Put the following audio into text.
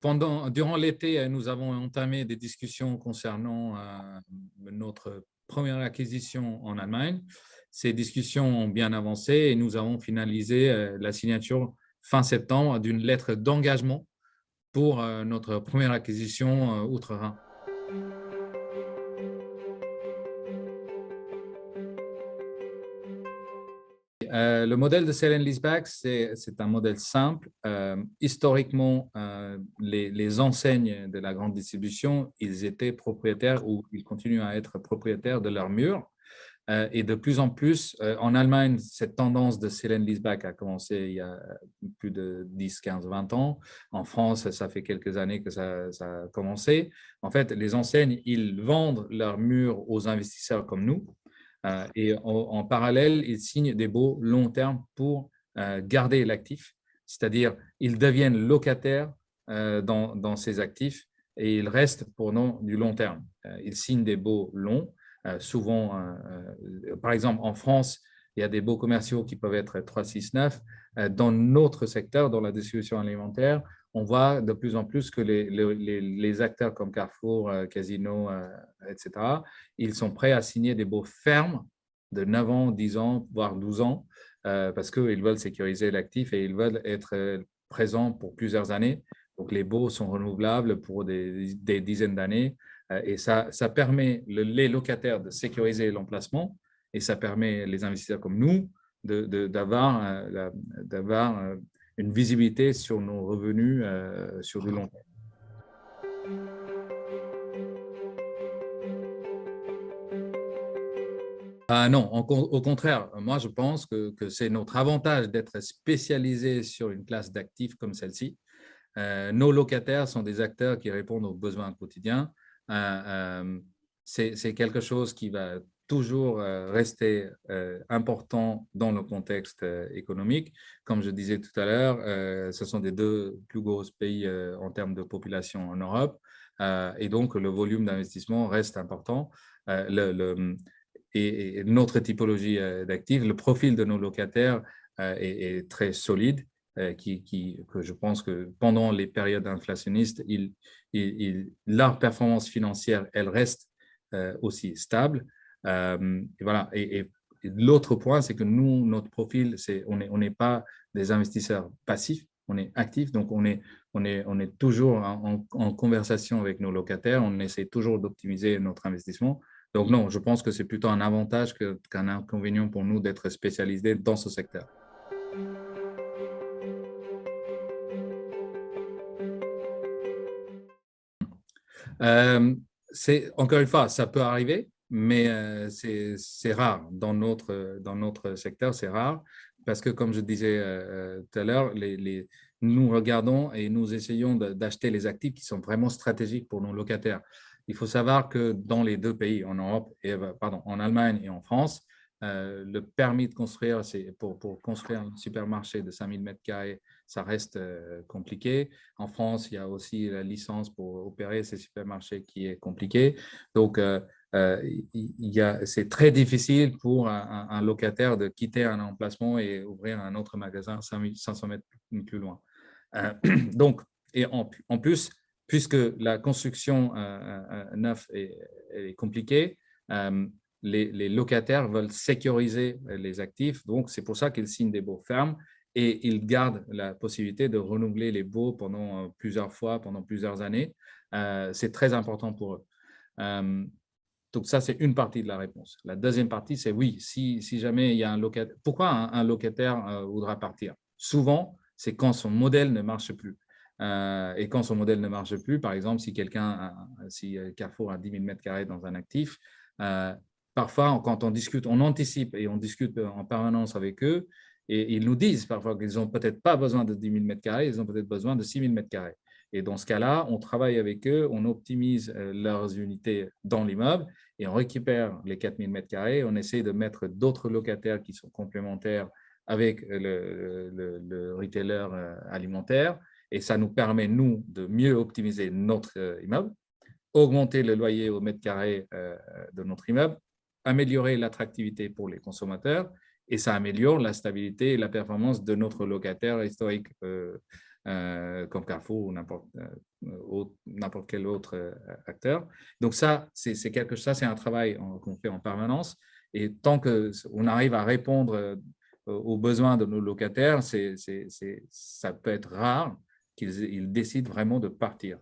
Durant l'été, nous avons entamé des discussions concernant notre première acquisition en Allemagne. Ces discussions ont bien avancé et nous avons finalisé la signature fin septembre d'une lettre d'engagement pour notre première acquisition outre-Rhin. Le modèle de sale and leaseback, c'est un modèle simple. Historiquement, les enseignes de la grande distribution, ils étaient propriétaires ou ils continuent à être propriétaires de leurs murs. Et de plus en plus, en Allemagne, cette tendance de sale and leaseback a commencé il y a plus de 10, 15, 20 ans. En France, ça fait quelques années que ça a commencé. En fait, les enseignes, ils vendent leurs murs aux investisseurs comme nous. Et en parallèle, ils signent des baux long terme pour garder l'actif, c'est-à-dire ils deviennent locataires dans ces actifs et ils restent pour du long terme. Ils signent des baux longs, souvent, par exemple en France, il y a des baux commerciaux qui peuvent être 3, 6, 9. Dans notre secteur, dans la distribution alimentaire, on voit de plus en plus que les acteurs comme Carrefour, Casino, etc., ils sont prêts à signer des baux fermes de 9 ans, 10 ans, voire 12 ans, parce qu'ils veulent sécuriser l'actif et ils veulent être présents pour plusieurs années. Donc, les baux sont renouvelables pour des dizaines d'années et ça permet les locataires de sécuriser l'emplacement et ça permet les investisseurs comme nous d'avoir une visibilité sur nos revenus sur du long terme. Non, au contraire, moi je pense que c'est notre avantage d'être spécialisé sur une classe d'actifs comme celle-ci. Nos locataires sont des acteurs qui répondent aux besoins quotidiens. C'est quelque chose qui va toujours rester important dans le contexte économique. Comme je disais tout à l'heure, ce sont des deux plus gros pays en termes de population en Europe. Et donc, le volume d'investissement reste important. Et notre typologie d'actifs, le profil de nos locataires est très solide. Que je pense que pendant les périodes inflationnistes, leur performance financière, elle reste aussi stable. Et voilà. Et l'autre point, c'est que nous, notre profil, on n'est pas des investisseurs passifs, on est actifs, donc on est toujours en conversation avec nos locataires, on essaie toujours d'optimiser notre investissement. Donc non, je pense que c'est plutôt un avantage qu'un inconvénient pour nous d'être spécialisés dans ce secteur. Encore une fois, ça peut arriver, mais c'est rare. Dans notre secteur, c'est rare parce que, comme je disais tout à l'heure, nous regardons et nous essayons d'acheter les actifs qui sont vraiment stratégiques pour nos locataires. Il faut savoir que dans les deux pays, en Europe, en Allemagne et en France, le permis de construire, pour construire un supermarché de 5000 mètres carrés, ça reste compliqué. En France, il y a aussi la licence pour opérer ces supermarchés qui est compliquée. Donc, c'est très difficile pour un locataire de quitter un emplacement et ouvrir un autre magasin 500 mètres plus loin. Donc, et en plus, puisque la construction neuve est compliquée, les locataires veulent sécuriser les actifs. Donc, c'est pour ça qu'ils signent des baux fermes et ils gardent la possibilité de renouveler les baux pendant plusieurs fois, pendant plusieurs années. C'est très important pour eux. Donc, ça, c'est une partie de la réponse. La deuxième partie, c'est oui, si jamais il y a un locataire. Pourquoi un locataire voudra partir? Souvent, c'est quand son modèle ne marche plus. Et quand son modèle ne marche plus, par exemple, si Carrefour a 10 000 mètres carrés dans un actif, parfois, quand on discute, on anticipe et on discute en permanence avec eux, et ils nous disent parfois qu'ils n'ont peut-être pas besoin de 10 000 mètres carrés, ils ont peut-être besoin de 6 000 mètres carrés. Et dans ce cas-là, on travaille avec eux, on optimise leurs unités dans l'immeuble et on récupère les 4 000 mètres carrés. On essaie de mettre d'autres locataires qui sont complémentaires avec le retailer alimentaire. Et ça nous permet, nous, de mieux optimiser notre immeuble, augmenter le loyer au mètre carré de notre immeuble, améliorer l'attractivité pour les consommateurs et ça améliore la stabilité et la performance de notre locataire historique comme Carrefour ou n'importe n'importe quel autre acteur. Donc ça, c'est un travail qu'on fait en permanence. Et tant qu'on arrive à répondre aux besoins de nos locataires, ça peut être rare qu'ils décident vraiment de partir.